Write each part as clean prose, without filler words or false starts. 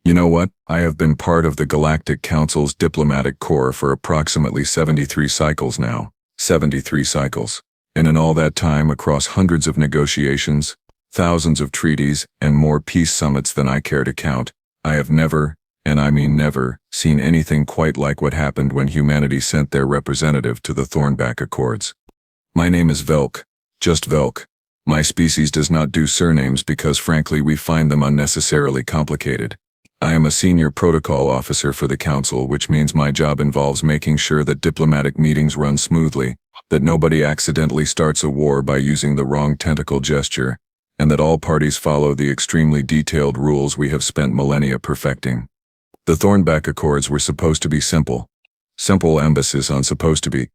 You know what? I have been part of the Galactic Council's diplomatic corps for approximately 73 cycles now. 73 cycles. And in all that time, across hundreds of negotiations, thousands of treaties, and more peace summits than I care to count, I have never, and I mean never, seen anything quite like what happened when humanity sent their representative to the Thornback Accords. My name is Velk. Just Velk. My species does not do surnames because frankly we find them unnecessarily complicated. I am a senior protocol officer for the council, which means my job involves making sure that diplomatic meetings run smoothly, that nobody accidentally starts a war by using the wrong tentacle gesture, and that all parties follow the extremely detailed rules we have spent millennia perfecting. The Thornback Accords were supposed to be simple. Simple emphasis on supposed to be.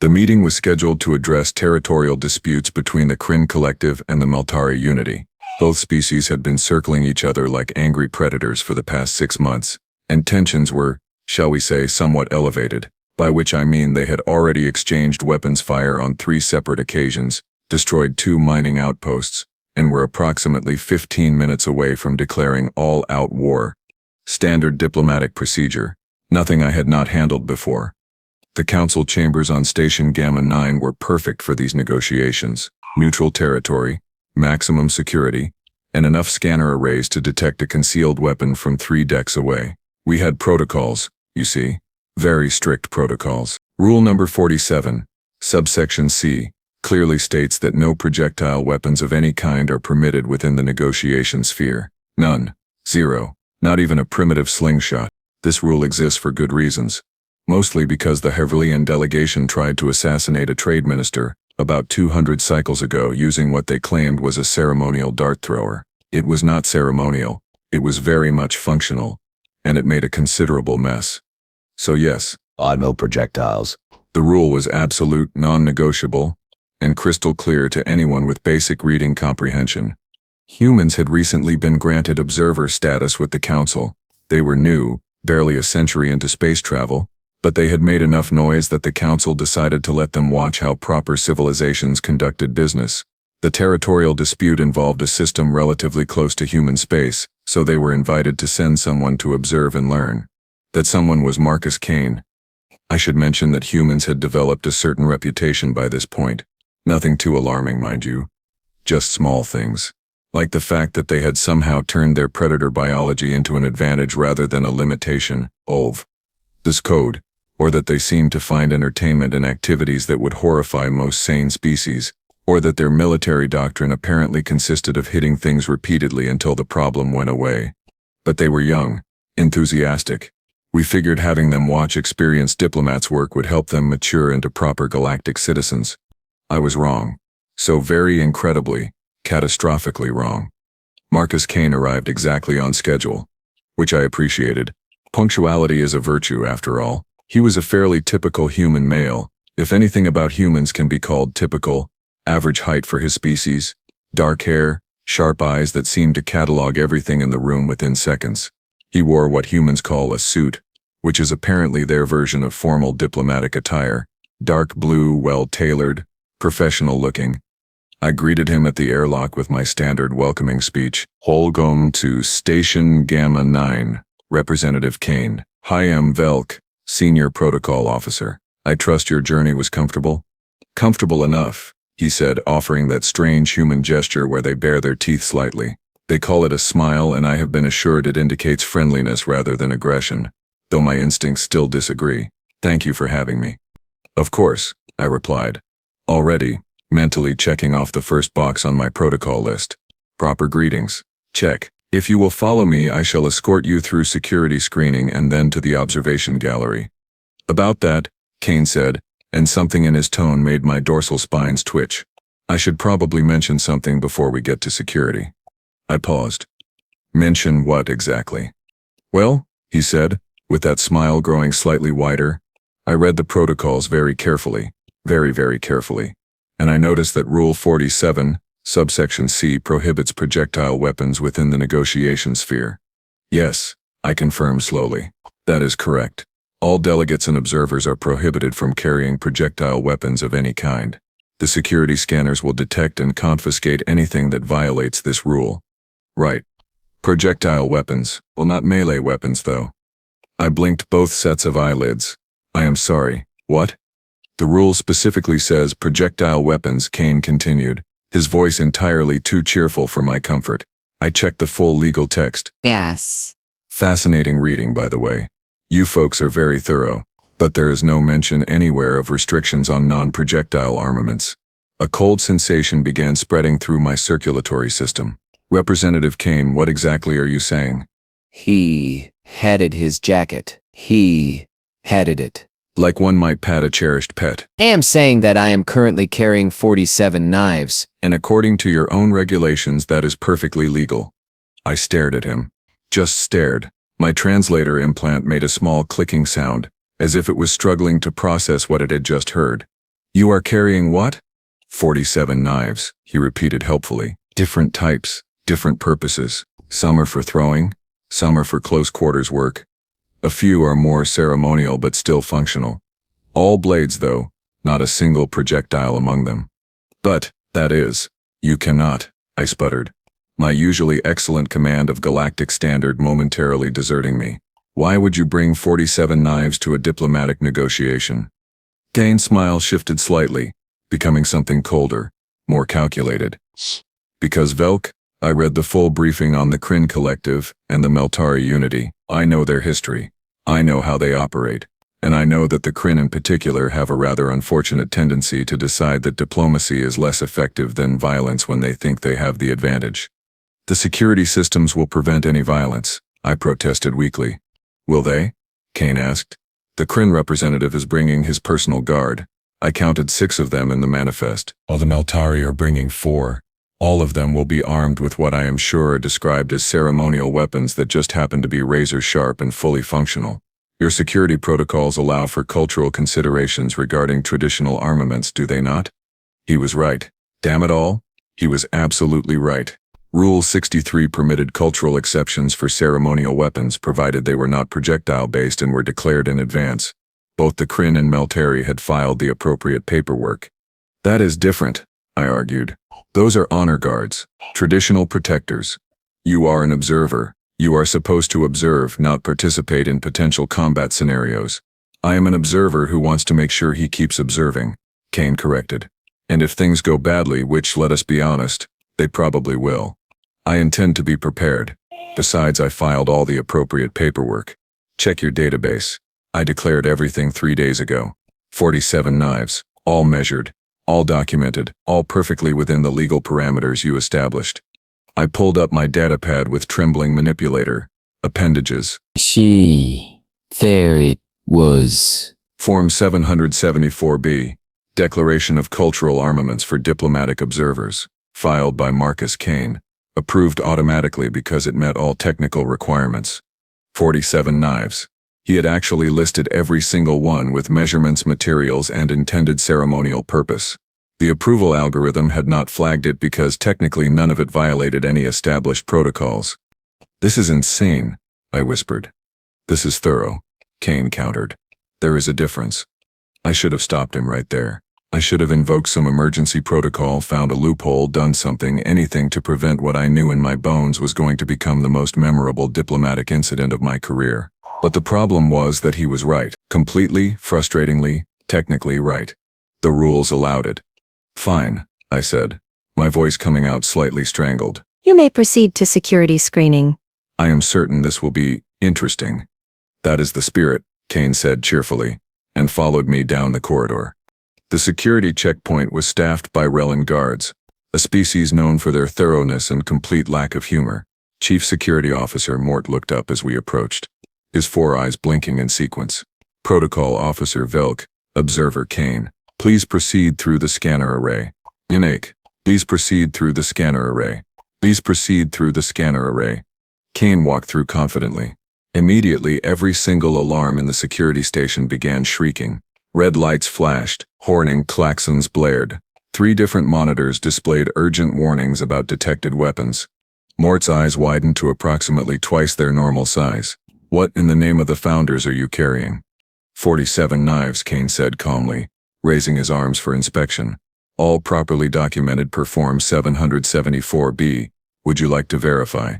The meeting was scheduled to address territorial disputes between the Kryn Collective and the Meltari Unity. Both species had been circling each other like angry predators for the past 6 months, and tensions were, shall we say, somewhat elevated, by which I mean they had already exchanged weapons fire on 3 separate occasions, destroyed 2 mining outposts, and were approximately 15 minutes away from declaring all-out war. Standard diplomatic procedure, nothing I had not handled before. The council chambers on Station Gamma 9 were perfect for these negotiations. Neutral territory, maximum security, and enough scanner arrays to detect a concealed weapon from 3 decks away. We had protocols, you see. Very strict protocols. Rule number 47, subsection C, clearly states that no projectile weapons of any kind are permitted within the negotiation sphere. None. 0. Not even a primitive slingshot. This rule exists for good reasons. Mostly because the Hervelian delegation tried to assassinate a trade minister about 200 cycles ago using what they claimed was a ceremonial dart thrower. It was not ceremonial, it was very much functional, and it made a considerable mess. So yes, Oddmo projectiles. The rule was absolute, non-negotiable, and crystal clear to anyone with basic reading comprehension. Humans had recently been granted observer status with the Council. They were new, barely a century into space travel, but they had made enough noise that the Council decided to let them watch how proper civilizations conducted business. The territorial dispute involved a system relatively close to human space, so they were invited to send someone to observe and learn. That someone was Marcus Kane. I should mention that humans had developed a certain reputation by this point. Nothing too alarming, mind you. Just small things. Like the fact that they had somehow turned their predator biology into an advantage rather than a limitation, this code. Or that they seemed to find entertainment in activities that would horrify most sane species, or that their military doctrine apparently consisted of hitting things repeatedly until the problem went away. But they were young, enthusiastic. We figured having them watch experienced diplomats work would help them mature into proper galactic citizens. I was wrong. So very incredibly, catastrophically wrong. Marcus Kane arrived exactly on schedule, which I appreciated. Punctuality is a virtue after all. He was a fairly typical human male, if anything about humans can be called typical, average height for his species, dark hair, sharp eyes that seemed to catalog everything in the room within seconds. He wore what humans call a suit, which is apparently their version of formal diplomatic attire, dark blue, well-tailored, professional-looking. I greeted him at the airlock with my standard welcoming speech. Welcome to Station Gamma 9, Representative Kane. Hi, I'm Velk, Senior Protocol Officer. I trust your journey was comfortable? Comfortable enough, he said, offering that strange human gesture where they bare their teeth slightly. They call it a smile, and I have been assured it indicates friendliness rather than aggression, though my instincts still disagree. Thank you for having me. Of course, I replied, already mentally checking off the first box on my protocol list. Proper greetings. Check. If you will follow me, I shall escort you through security screening and then to the observation gallery. About that, Kane said, and something in his tone made my dorsal spines twitch. I should probably mention something before we get to security. I paused. Mention what exactly? Well, he said, with that smile growing slightly wider, I read the protocols very carefully, very carefully, and I noticed that Rule 47, Subsection C prohibits projectile weapons within the negotiation sphere. Yes, I confirmed slowly. That is correct. All delegates and observers are prohibited from carrying projectile weapons of any kind. The security scanners will detect and confiscate anything that violates this rule. Right. Projectile weapons. Well, not melee weapons, though. I blinked both sets of eyelids. I am sorry. What? The rule specifically says projectile weapons, Kane continued, his voice entirely too cheerful for my comfort. I checked the full legal text. Yes. Fascinating reading, by the way. You folks are very thorough, but there is no mention anywhere of restrictions on non-projectile armaments. A cold sensation began spreading through my circulatory system. Representative Kane, what exactly are you saying? He headed his jacket. He headed it. Like one might pat a cherished pet. I am saying that I am currently carrying 47 knives. And according to your own regulations, that is perfectly legal. I stared at him. Just stared. My translator implant made a small clicking sound, as if it was struggling to process what it had just heard. You are carrying what? 47 knives, he repeated helpfully. Different types, different purposes. Some are for throwing, some are for close quarters work. A few are more ceremonial but still functional. All blades, though, not a single projectile among them. But, that is, you cannot, I sputtered. My usually excellent command of galactic standard momentarily deserting me. Why would you bring 47 knives to a diplomatic negotiation? Kane's smile shifted slightly, becoming something colder, more calculated. Because Velk, I read the full briefing on the Kryn Collective and the Meltari Unity. I know their history. I know how they operate. And I know that the Kryn in particular have a rather unfortunate tendency to decide that diplomacy is less effective than violence when they think they have the advantage. The security systems will prevent any violence, I protested weakly. Will they? Kane asked. The Kryn representative is bringing his personal guard. I counted 6 of them in the manifest, while the Meltari are bringing 4. All of them will be armed with what I am sure are described as ceremonial weapons that just happen to be razor-sharp and fully functional. Your security protocols allow for cultural considerations regarding traditional armaments, do they not? He was right. Damn it all. He was absolutely right. Rule 63 permitted cultural exceptions for ceremonial weapons provided they were not projectile-based and were declared in advance. Both the Kryn and Meltari had filed the appropriate paperwork. That is different, I argued. Those are honor guards, traditional protectors. You are an observer. You are supposed to observe, not participate in potential combat scenarios. I am an observer who wants to make sure he keeps observing, Kane corrected. And if things go badly, which, let us be honest, they probably will, I intend to be prepared. Besides, I filed all the appropriate paperwork. Check your database. I declared everything 3 days ago. 47 knives, all measured, all documented, all perfectly within the legal parameters you established. I pulled up my datapad with trembling manipulator. Appendages. There it was. Form 774B. Declaration of Cultural Armaments for Diplomatic Observers. Filed by Marcus Kane. Approved automatically because it met all technical requirements. 47 knives. He had actually listed every single one with measurements, materials, and intended ceremonial purpose. The approval algorithm had not flagged it because technically none of it violated any established protocols. This is insane, I whispered. This is thorough, Kane countered. There is a difference. I should have stopped him right there. I should have invoked some emergency protocol, found a loophole, done something, anything to prevent what I knew in my bones was going to become the most memorable diplomatic incident of my career. But the problem was that he was right. Completely, frustratingly, technically right. The rules allowed it. Fine, I said, my voice coming out slightly strangled. You may proceed to security screening. I am certain this will be interesting. That is the spirit, Kane said cheerfully, and followed me down the corridor. The security checkpoint was staffed by Rellan guards, a species known for their thoroughness and complete lack of humor. Chief Security Officer Mort looked up as we approached, his 4 eyes blinking in sequence. Protocol Officer Velk, Observer Kane, please proceed through the scanner array. Unique, please proceed through the scanner array. Please proceed through the scanner array. Kane walked through confidently. Immediately, every single alarm in the security station began shrieking. Red lights flashed, horning klaxons blared. 3 different monitors displayed urgent warnings about detected weapons. Mort's eyes widened to approximately twice their normal size. What in the name of the founders are you carrying? 47 knives, Kane said calmly, raising his arms for inspection. All properly documented per Form 774B. Would you like to verify?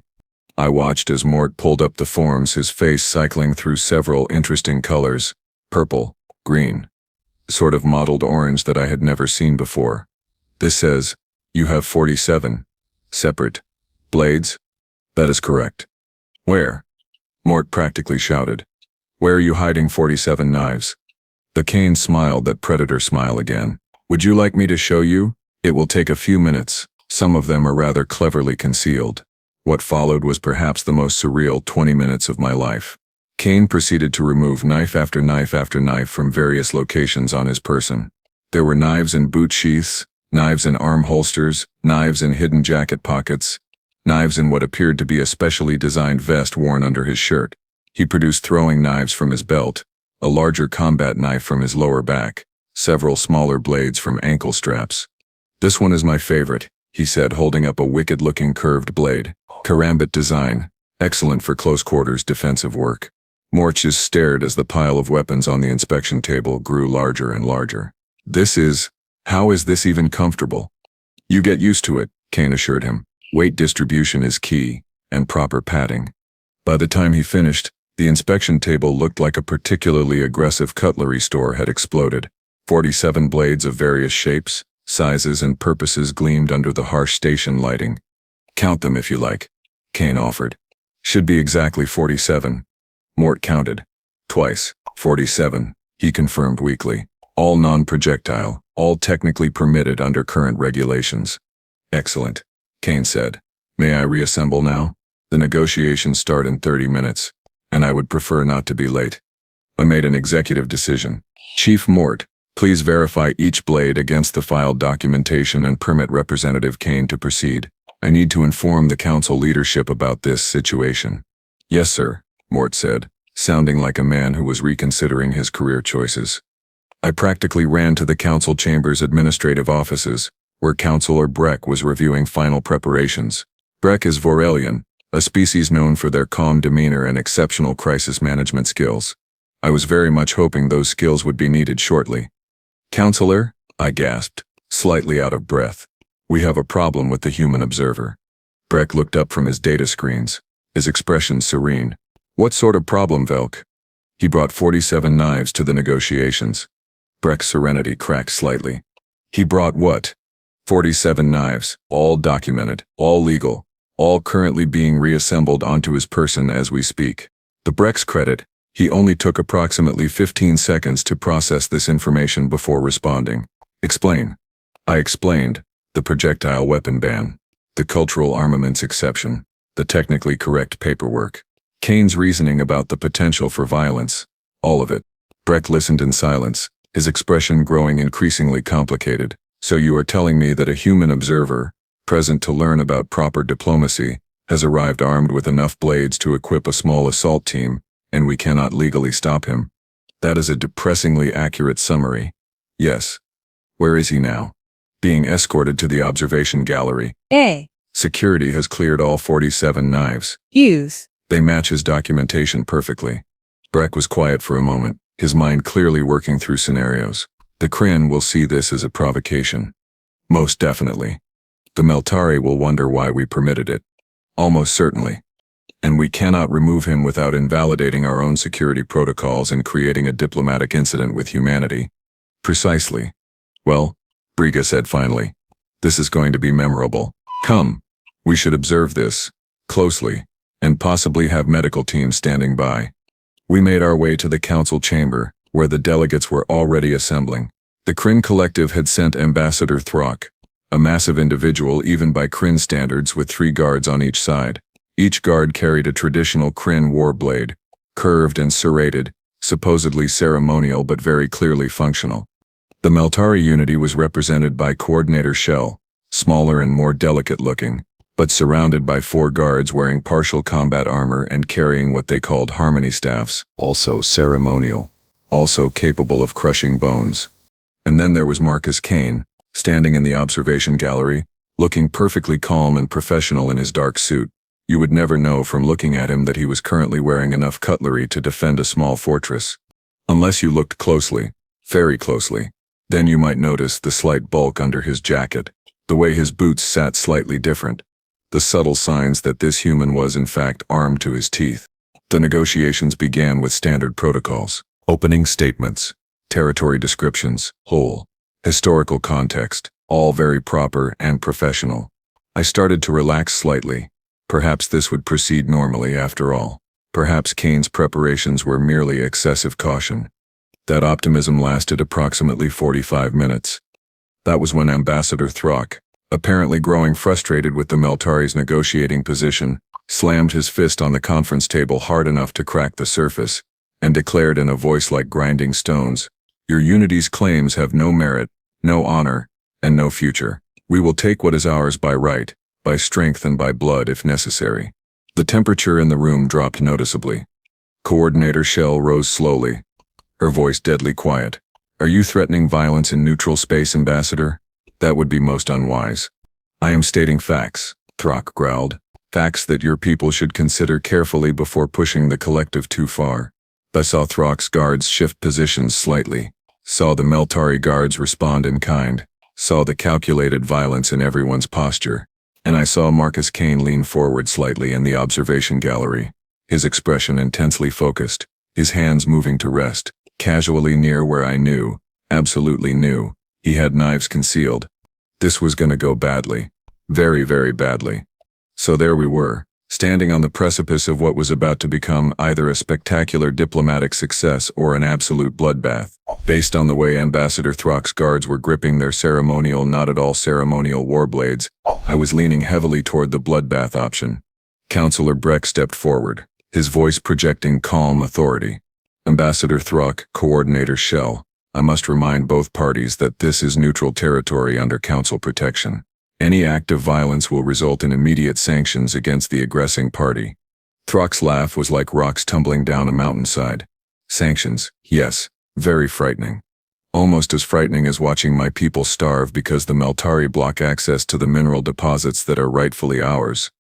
I watched as Mort pulled up the forms, his face cycling through several interesting colors: purple, green, sort of mottled orange that I had never seen before. This says, you have 47 separate blades? That is correct. Where? Mort practically shouted. Where are you hiding 47 knives? The Kane smiled that predator smile again. Would you like me to show you? It will take a few minutes. Some of them are rather cleverly concealed. What followed was perhaps the most surreal 20 minutes of my life. Kane proceeded to remove knife after knife after knife from various locations on his person. There were knives in boot sheaths, knives in arm holsters, knives in hidden jacket pockets, knives in what appeared to be a specially designed vest worn under his shirt. He produced throwing knives from his belt, a larger combat knife from his lower back, several smaller blades from ankle straps. This one is my favorite, he said, holding up a wicked-looking curved blade. Karambit design, excellent for close-quarters defensive work. Mort just stared as the pile of weapons on the inspection table grew larger and larger. How is this even comfortable? You get used to it, Kane assured him. Weight distribution is key, and proper padding. By the time he finished, the inspection table looked like a particularly aggressive cutlery store had exploded. 47 blades of various shapes, sizes, and purposes gleamed under the harsh station lighting. Count them if you like, Kane offered. Should be exactly 47. Mort counted. Twice. 47, he confirmed weakly. All non-projectile, all technically permitted under current regulations. Excellent, Kane said. May I reassemble now? The negotiations start in 30 minutes, and I would prefer not to be late. I made an executive decision. Chief Mort, please verify each blade against the filed documentation and permit Representative Kane to proceed. I need to inform the council leadership about this situation. Yes, sir, Mort said, sounding like a man who was reconsidering his career choices. I practically ran to the council chamber's administrative offices, where Councilor Breck was reviewing final preparations. Breck is Vorelian, a species known for their calm demeanor and exceptional crisis management skills. I was very much hoping those skills would be needed shortly. Counselor, I gasped, slightly out of breath. We have a problem with the human observer. Breck looked up from his data screens, his expression serene. What sort of problem, Velk? He brought 47 knives to the negotiations. Breck's serenity cracked slightly. He brought what? 47 knives, all documented, all legal, all currently being reassembled onto his person as we speak. To Breck's credit, he only took approximately 15 seconds to process this information before responding. Explain. I explained. The projectile weapon ban, the cultural armaments exception, the technically correct paperwork, Kane's reasoning about the potential for violence, all of it. Breck listened in silence, his expression growing increasingly complicated. So you are telling me that a human observer, present to learn about proper diplomacy, has arrived armed with enough blades to equip a small assault team, and we cannot legally stop him? That is a depressingly accurate summary. Yes. Where is he now? Being escorted to the observation gallery. A. Security has cleared all 47 knives. Use. They match his documentation perfectly. Breck was quiet for a moment, his mind clearly working through scenarios. The Kryn will see this as a provocation. Most definitely. The Meltari will wonder why we permitted it. Almost certainly. And we cannot remove him without invalidating our own security protocols and creating a diplomatic incident with humanity. Precisely. Well, Briga said finally, this is going to be memorable. Come. We should observe this closely, and possibly have medical teams standing by. We made our way to the council chamber, where the delegates were already assembling. The Kryn Collective had sent Ambassador Throck, a massive individual even by Kryn standards with 3 guards on each side. Each guard carried a traditional Kryn war blade, curved and serrated, supposedly ceremonial but very clearly functional. The Meltari unity was represented by Coordinator Shell, smaller and more delicate looking, but surrounded by 4 guards wearing partial combat armor and carrying what they called harmony staffs, also ceremonial, also capable of crushing bones. And then there was Marcus Kane, standing in the observation gallery, looking perfectly calm and professional in his dark suit. You would never know from looking at him that he was currently wearing enough cutlery to defend a small fortress. Unless you looked closely, very closely. Then you might notice the slight bulk under his jacket, the way his boots sat slightly different. the subtle signs that this human was in fact armed to his teeth. The negotiations began with standard protocols, opening statements, territory descriptions, whole, historical context, all very proper and professional. I started to relax slightly. Perhaps this would proceed normally after all. Perhaps Kane's preparations were merely excessive caution. That optimism lasted approximately 45 minutes. That was when Ambassador Throck, apparently growing frustrated with the Meltari's negotiating position, slammed his fist on the conference table hard enough to crack the surface, and declared in a voice like grinding stones, "Your Unity's claims have no merit, no honor, and no future. We will take what is ours by right, by strength and by blood if necessary." The temperature in the room dropped noticeably. Coordinator Shell rose slowly, her voice deadly quiet. "Are you threatening violence in neutral space, Ambassador? That would be most unwise." "I am stating facts," Throck growled. "Facts that your people should consider carefully before pushing the collective too far." I saw Throck's guards shift positions slightly, saw the Meltari guards respond in kind, saw the calculated violence in everyone's posture, and I saw Marcus Kane lean forward slightly in the observation gallery, his expression intensely focused, his hands moving to rest, casually near where I knew, absolutely knew, he had knives concealed. This was gonna go badly. Very, very badly. So there we were, standing on the precipice of what was about to become either a spectacular diplomatic success or an absolute bloodbath. Based on the way Ambassador Throck's guards were gripping their ceremonial, not at all ceremonial warblades, I was leaning heavily toward the bloodbath option. Counselor Breck stepped forward, his voice projecting calm authority. "Ambassador Throck, Coordinator Shell, I must remind both parties that this is neutral territory under Council protection. Any act of violence will result in immediate sanctions against the aggressing party." Throck's laugh was like rocks tumbling down a mountainside. "Sanctions, yes, very frightening. Almost as frightening as watching my people starve because the Meltari block access to the mineral deposits that are rightfully ours."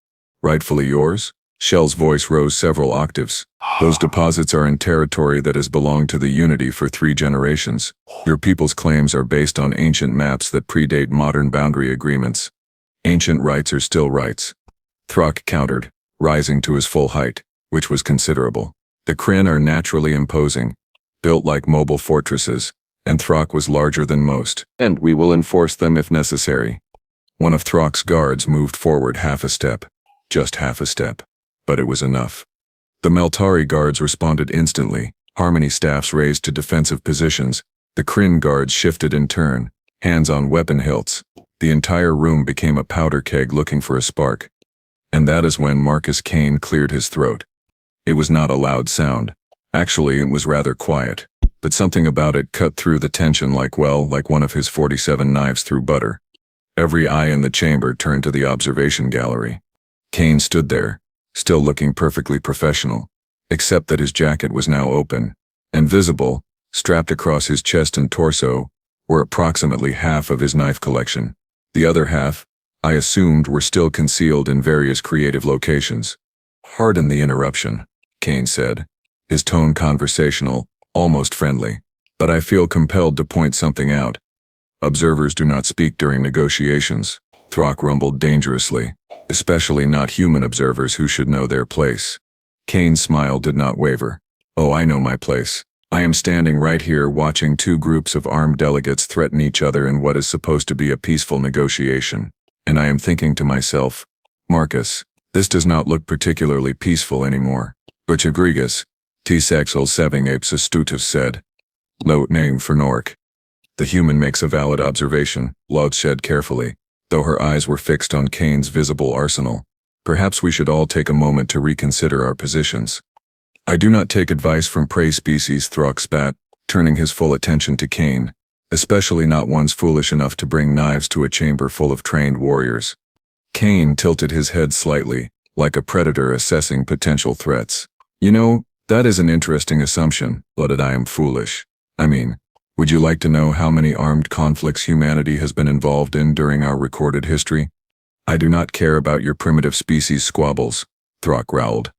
"Rightfully yours?" Shell's voice rose several octaves. "Those deposits are in territory that has belonged to the Unity for 3 generations. Your people's claims are based on ancient maps that predate modern boundary agreements. Ancient rights are still rights." Throck countered, rising to his full height, which was considerable. The Kryn are naturally imposing, built like mobile fortresses, and Throck was larger than most, and we will enforce them if necessary. One of Throck's guards moved forward half a step, just half a step, but it was enough. The Meltari guards responded instantly, Harmony staffs raised to defensive positions, the Kryn guards shifted in turn, hands on weapon hilts. The entire room became a powder keg looking for a spark. And that is when Marcus Kane cleared his throat. It was not a loud sound. Actually, it was rather quiet, but something about it cut through the tension like one of his 47 knives through butter. Every eye in the chamber turned to the observation gallery. Kane stood there, still looking perfectly professional, except that his jacket was now open, and visible, strapped across his chest and torso, were approximately half of his knife collection. The other half, I assumed, were still concealed in various creative locations. "Pardon the interruption," Kane said, his tone conversational, almost friendly, "but I feel compelled to point something out. Observers do not speak during negotiations," Throck rumbled dangerously, "especially not human observers who should know their place." Kane's smile did not waver. "Oh, I know my place. I am standing right here watching 2 groups of armed delegates threaten each other in what is supposed to be a peaceful negotiation. And I am thinking to myself, Marcus, this does not look particularly peaceful anymore." Butchagrigas, T-Sexel Seving Apes Astutus said. "Note name for Nork." "The human makes a valid observation," Laud said carefully, though her eyes were fixed on Kane's visible arsenal. "Perhaps we should all take a moment to reconsider our positions." "I do not take advice from prey species," Throck spat, turning his full attention to Kane, "especially not ones foolish enough to bring knives to a chamber full of trained warriors." Kane tilted his head slightly, like a predator assessing potential threats. "You know, that is an interesting assumption, but I am foolish. I mean, would you like to know how many armed conflicts humanity has been involved in during our recorded history? I do not care about your primitive species squabbles," Throck growled.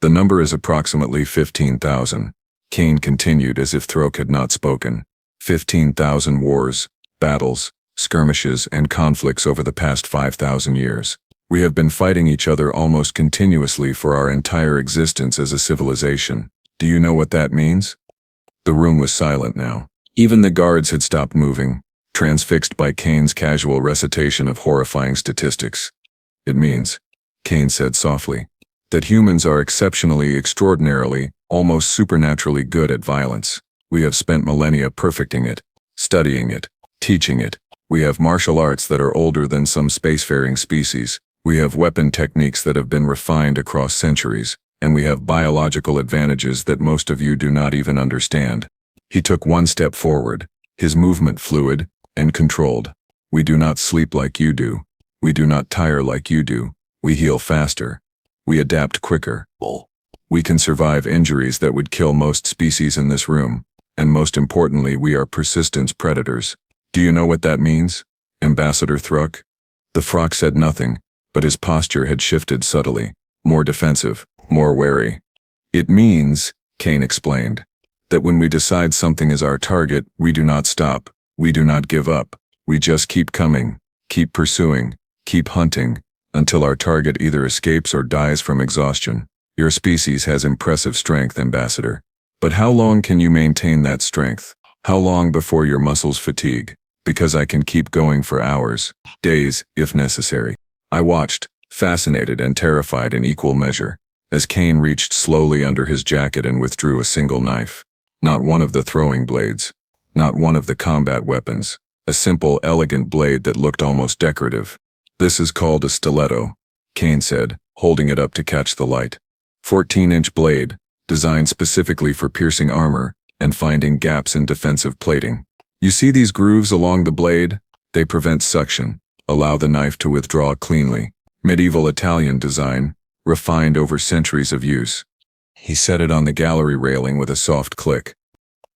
"The number is approximately 15,000. Kane continued as if Throck had not spoken. 15,000 wars, battles, skirmishes, and conflicts over the past 5,000 years. We have been fighting each other almost continuously for our entire existence as a civilization. Do you know what that means? The room was silent now. Even the guards had stopped moving, transfixed by Kane's casual recitation of horrifying statistics. It means, Kane said softly, that humans are exceptionally, extraordinarily, almost supernaturally good at violence. We have spent millennia perfecting it, studying it, teaching it. We have martial arts that are older than some spacefaring species. We have weapon techniques that have been refined across centuries, and we have biological advantages that most of you do not even understand. He took one step forward, his movement fluid and controlled. We do not sleep like you do. We do not tire like you do. We heal faster. We adapt quicker. We can survive injuries that would kill most species in this room, and most importantly, we are persistence predators. Do you know what that means, Ambassador Thruck? The Frock said nothing, but his posture had shifted subtly, more defensive, more wary. It means, Kane explained, that when we decide something is our target, we do not stop, we do not give up, we just keep coming, keep pursuing, keep hunting, until our target either escapes or dies from exhaustion. Your species has impressive strength, Ambassador. But how long can you maintain that strength? How long before your muscles fatigue? Because I can keep going for hours, days, if necessary. I watched, fascinated and terrified in equal measure, as Kane reached slowly under his jacket and withdrew a single knife. Not one of the throwing blades. Not one of the combat weapons. A simple, elegant blade that looked almost decorative. This is called a stiletto, Kane said, holding it up to catch the light. 14-inch blade, designed specifically for piercing armor and finding gaps in defensive plating. You see these grooves along the blade? They prevent suction, allow the knife to withdraw cleanly. Medieval Italian design, refined over centuries of use. He set it on the gallery railing with a soft click.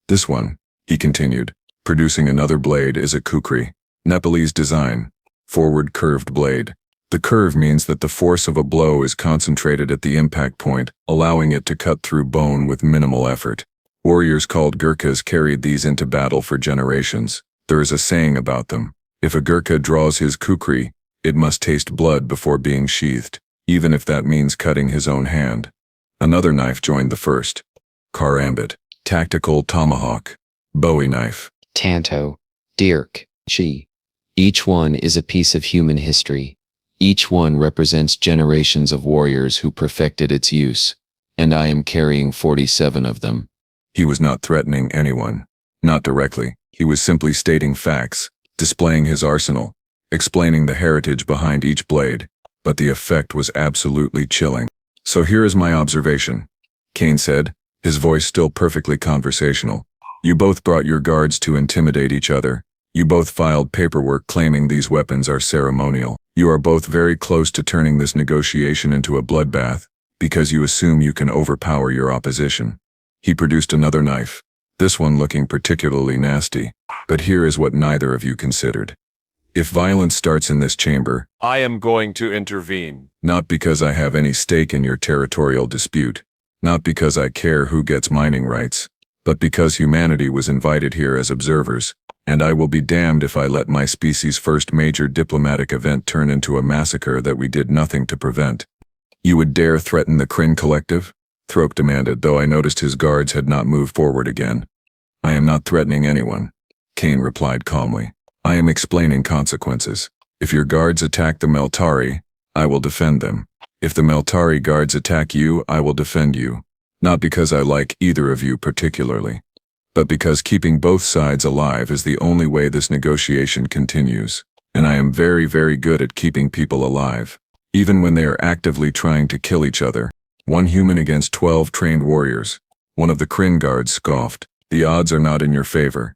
This one, he continued, producing another blade, is a kukri, Nepalese design, forward curved blade. The curve means that the force of a blow is concentrated at the impact point, allowing it to cut through bone with minimal effort. Warriors called Gurkhas carried these into battle for generations. There is a saying about them. If a Gurkha draws his kukri, it must taste blood before being sheathed, even if that means cutting his own hand. Another knife joined the first. Karambit, tactical tomahawk, Bowie knife. Tanto, Dirk, Chi. Each one is a piece of human history. Each one represents generations of warriors who perfected its use, and I am carrying 47 of them. He was not threatening anyone. Not directly. He was simply stating facts, displaying his arsenal, explaining the heritage behind each blade, but the effect was absolutely chilling. So here is my observation, Kane said, his voice still perfectly conversational. You both brought your guards to intimidate each other. You both filed paperwork claiming these weapons are ceremonial. You are both very close to turning this negotiation into a bloodbath, because you assume you can overpower your opposition. He produced another knife, this one looking particularly nasty. But here is what neither of you considered. If violence starts in this chamber, I am going to intervene. not because I have any stake in your territorial dispute, not because I care who gets mining rights, but because humanity was invited here as observers, and I will be damned if I let my species' first major diplomatic event turn into a massacre that we did nothing to prevent. You would dare threaten the Kryn Collective? Thrope demanded, though I noticed his guards had not moved forward again. I am not threatening anyone, Kane replied calmly. I am explaining consequences. If your guards attack the Meltari, I will defend them. If the Meltari guards attack you, I will defend you. Not because I like either of you particularly, but because keeping both sides alive is the only way this negotiation continues. And I am very, very good at keeping people alive, even when they are actively trying to kill each other. 1 human against 12 trained warriors. One of the Kryn guards scoffed. The odds are not in your favor.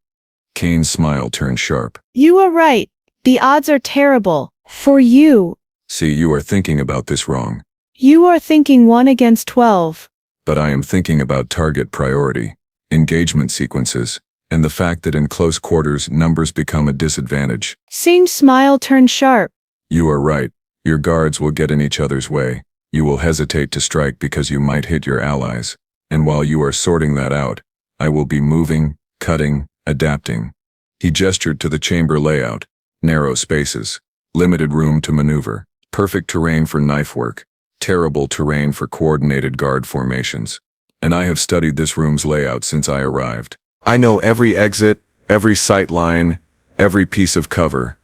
Kane's smile turned sharp. You are right. The odds are terrible. For you. See, you are thinking about this wrong. You are thinking 1 against 12. But I am thinking about target priority, engagement sequences, and the fact that in close quarters numbers become a disadvantage. Sane's smile turned sharp. You are right. Your guards will get in each other's way. You will hesitate to strike because you might hit your allies. And while you are sorting that out, I will be moving, cutting, adapting. He gestured to the chamber layout. Narrow spaces, limited room to maneuver. Perfect terrain for knife work. Terrible terrain for coordinated guard formations. And I have studied this room's layout since I arrived. I know every exit, every sight line, every piece of cover.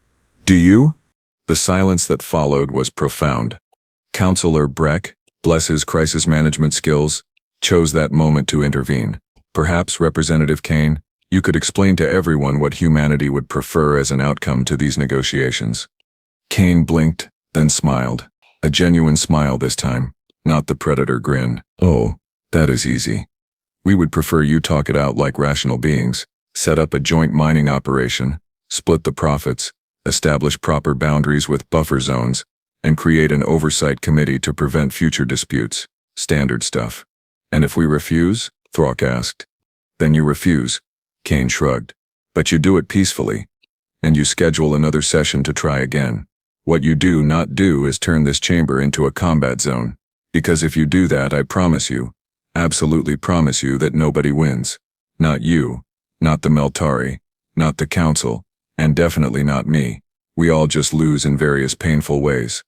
Do you? The silence that followed was profound. Counselor Breck, bless his crisis management skills, chose that moment to intervene. Perhaps, Representative Kane, you could explain to everyone what humanity would prefer as an outcome to these negotiations. Kane blinked, then smiled. A genuine smile this time, not the predator grin. Oh, that is easy. We would prefer you talk it out like rational beings, set up a joint mining operation, split the profits, establish proper boundaries with buffer zones, and create an oversight committee to prevent future disputes. Standard stuff. And if we refuse? Throk asked. Then you refuse. Kane shrugged. But you do it peacefully. And you schedule another session to try again. What you do not do is turn this chamber into a combat zone. Because if you do that, I promise you, absolutely promise you that nobody wins. Not you, not the Meltari, not the Council, and definitely not me. We all just lose in various painful ways.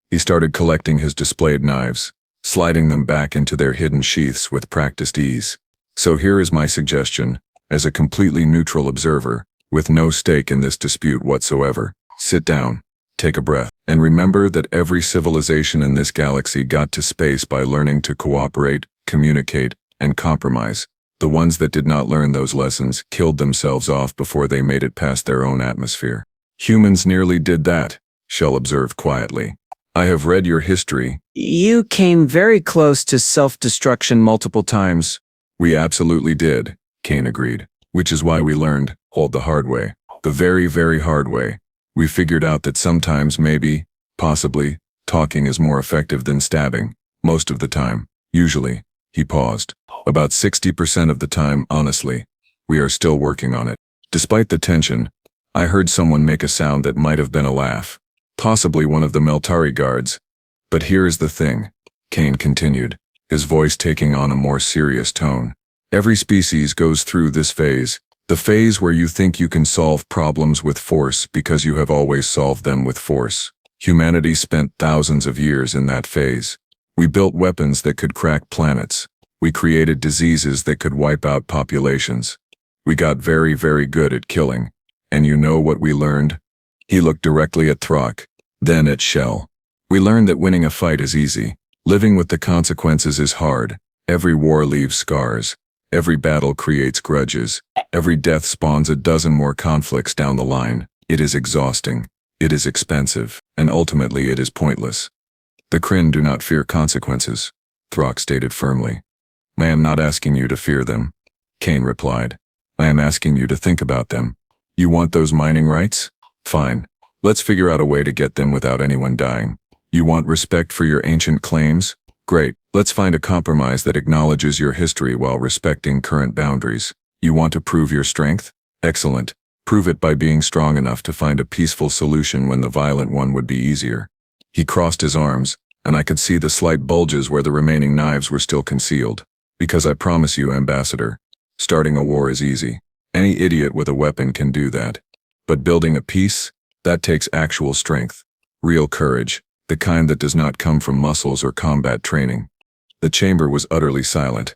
He started collecting his displayed knives, sliding them back into their hidden sheaths with practiced ease. So here is my suggestion, as a completely neutral observer, with no stake in this dispute whatsoever. Sit down, take a breath, and remember that every civilization in this galaxy got to space by learning to cooperate, communicate, and compromise. The ones that did not learn those lessons killed themselves off before they made it past their own atmosphere. Humans nearly did that, Shell observed quietly. I have read your history. You came very close to self-destruction multiple times. We absolutely did, Kane agreed. Which is why we learned, hold the hard way. The very, very hard way. We figured out that sometimes maybe, possibly, talking is more effective than stabbing. Most of the time. Usually. He paused. About 60% of the time, honestly. We are still working on it. Despite the tension, I heard someone make a sound that might have been a laugh. Possibly one of the Meltari guards. But here is the thing, Kane continued, his voice taking on a more serious tone. Every species goes through this phase, the phase where you think you can solve problems with force because you have always solved them with force. Humanity spent thousands of years in that phase. We built weapons that could crack planets. We created diseases that could wipe out populations. We got very, very good at killing. And you know what we learned? He looked directly at Throk, then at Shell. We learned that winning a fight is easy. Living with the consequences is hard. Every war leaves scars. Every battle creates grudges. Every death spawns a dozen more conflicts down the line. It is exhausting. It is expensive. And ultimately it is pointless. The Kryn do not fear consequences, Throk stated firmly. I am not asking you to fear them, Kane replied. I am asking you to think about them. You want those mining rights? Fine. Let's figure out a way to get them without anyone dying. You want respect for your ancient claims? Great. Let's find a compromise that acknowledges your history while respecting current boundaries. You want to prove your strength? Excellent. Prove it by being strong enough to find a peaceful solution when the violent one would be easier. He crossed his arms, and I could see the slight bulges where the remaining knives were still concealed. Because I promise you, Ambassador, starting a war is easy. Any idiot with a weapon can do that. But building a peace? That takes actual strength. Real courage. The kind that does not come from muscles or combat training. The chamber was utterly silent.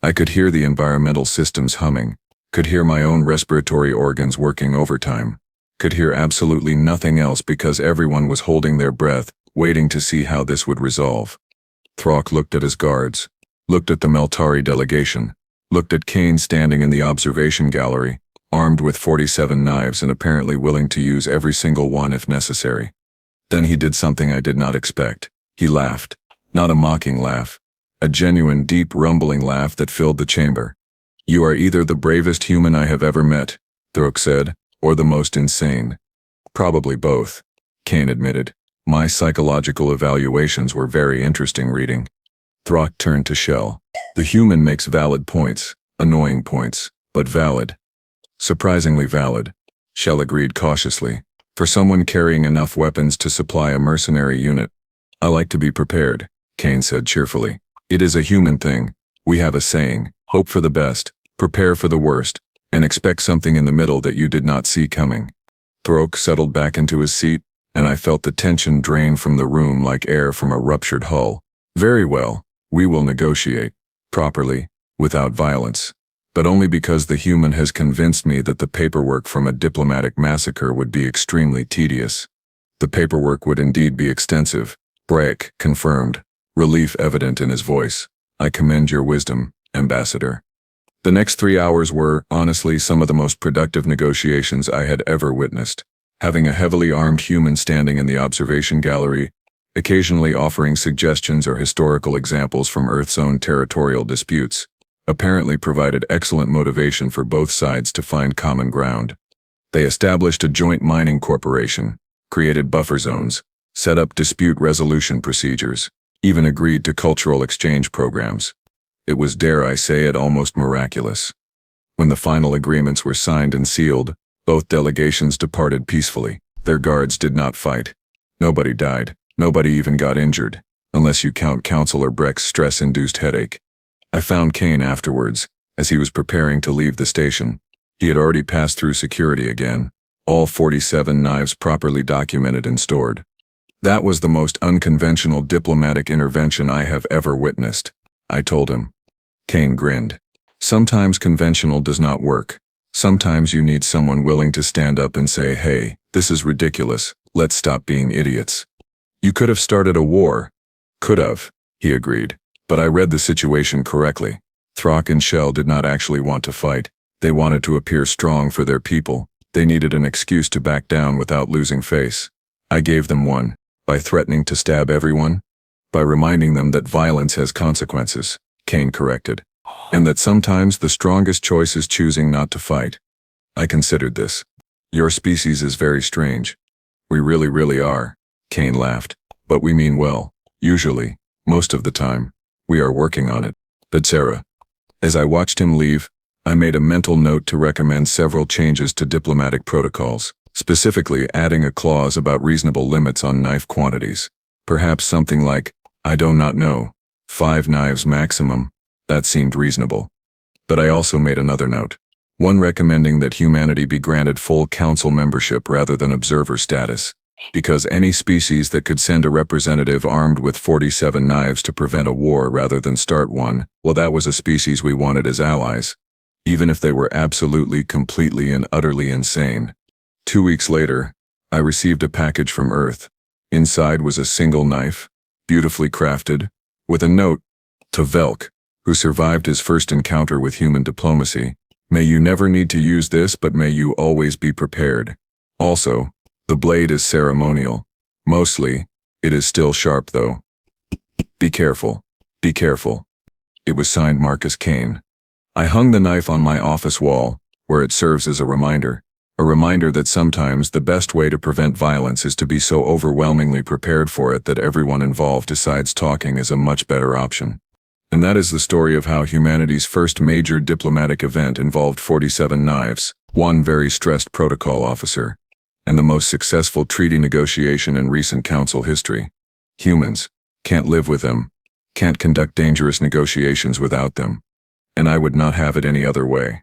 I could hear the environmental systems humming, could hear my own respiratory organs working overtime, could hear absolutely nothing else because everyone was holding their breath, waiting to see how this would resolve. Throk looked at his guards, looked at the Meltari delegation, looked at Kane standing in the observation gallery, armed with 47 knives and apparently willing to use every single one if necessary. Then he did something I did not expect. He laughed. Not a mocking laugh. A genuine, deep, rumbling laugh that filled the chamber. You are either the bravest human I have ever met, Throk said, or the most insane. Probably both, Kane admitted. My psychological evaluations were very interesting reading. Throk turned to Shell. The human makes valid points, annoying points, but valid. Surprisingly valid, Shell agreed cautiously. For someone carrying enough weapons to supply a mercenary unit. I like to be prepared, Kane said cheerfully. It is a human thing. We have a saying, hope for the best, prepare for the worst, and expect something in the middle that you did not see coming. Throk settled back into his seat, and I felt the tension drain from the room like air from a ruptured hull. Very well, we will negotiate. Properly, without violence. But only because the human has convinced me that the paperwork from a diplomatic massacre would be extremely tedious. The paperwork would indeed be extensive. Break, confirmed. Relief evident in his voice. I commend your wisdom, Ambassador. The next 3 hours were, honestly, some of the most productive negotiations I had ever witnessed. Having a heavily armed human standing in the observation gallery, occasionally offering suggestions or historical examples from Earth's own territorial disputes, apparently provided excellent motivation for both sides to find common ground. They established a joint mining corporation, created buffer zones, set up dispute resolution procedures, even agreed to cultural exchange programs. It was, dare I say it, almost miraculous. When the final agreements were signed and sealed, both delegations departed peacefully. Their guards did not fight. Nobody died. Nobody even got injured, unless you count Counselor Breck's stress-induced headache. I found Kane afterwards, as he was preparing to leave the station. He had already passed through security again, all 47 knives properly documented and stored. That was the most unconventional diplomatic intervention I have ever witnessed, I told him. Kane grinned. Sometimes conventional does not work. Sometimes you need someone willing to stand up and say, hey, this is ridiculous, let's stop being idiots. You could have started a war. Could have, he agreed. But I read the situation correctly. Throck and Shell did not actually want to fight. They wanted to appear strong for their people. They needed an excuse to back down without losing face. I gave them one, by threatening to stab everyone. By reminding them that violence has consequences, Kane corrected. And that sometimes the strongest choice is choosing not to fight. I considered this. Your species is very strange. We really are, Kane laughed. But we mean well. Usually, most of the time. We are working on it. But Sarah. As I watched him leave, I made a mental note to recommend several changes to diplomatic protocols, specifically adding a clause about reasonable limits on knife quantities. Perhaps something like, I do not know, 5 knives maximum. That seemed reasonable. But I also made another note. One recommending that humanity be granted full council membership rather than observer status. Because any species that could send a representative armed with 47 knives to prevent a war rather than start one, well, that was a species we wanted as allies. Even if they were absolutely, completely, and utterly insane. 2 weeks later, I received a package from Earth. Inside was a single knife, beautifully crafted, with a note to Velk, who survived his first encounter with human diplomacy. May you never need to use this, but may you always be prepared. Also, the blade is ceremonial. Mostly, it is still sharp though. Be careful. Be careful. It was signed Marcus Kane. I hung the knife on my office wall, where it serves as a reminder that sometimes the best way to prevent violence is to be so overwhelmingly prepared for it that everyone involved decides talking is a much better option. And that is the story of how humanity's first major diplomatic event involved 47 knives, one very stressed protocol officer, and the most successful treaty negotiation in recent council history. Humans can't live with them, can't conduct dangerous negotiations without them. And I would not have it any other way.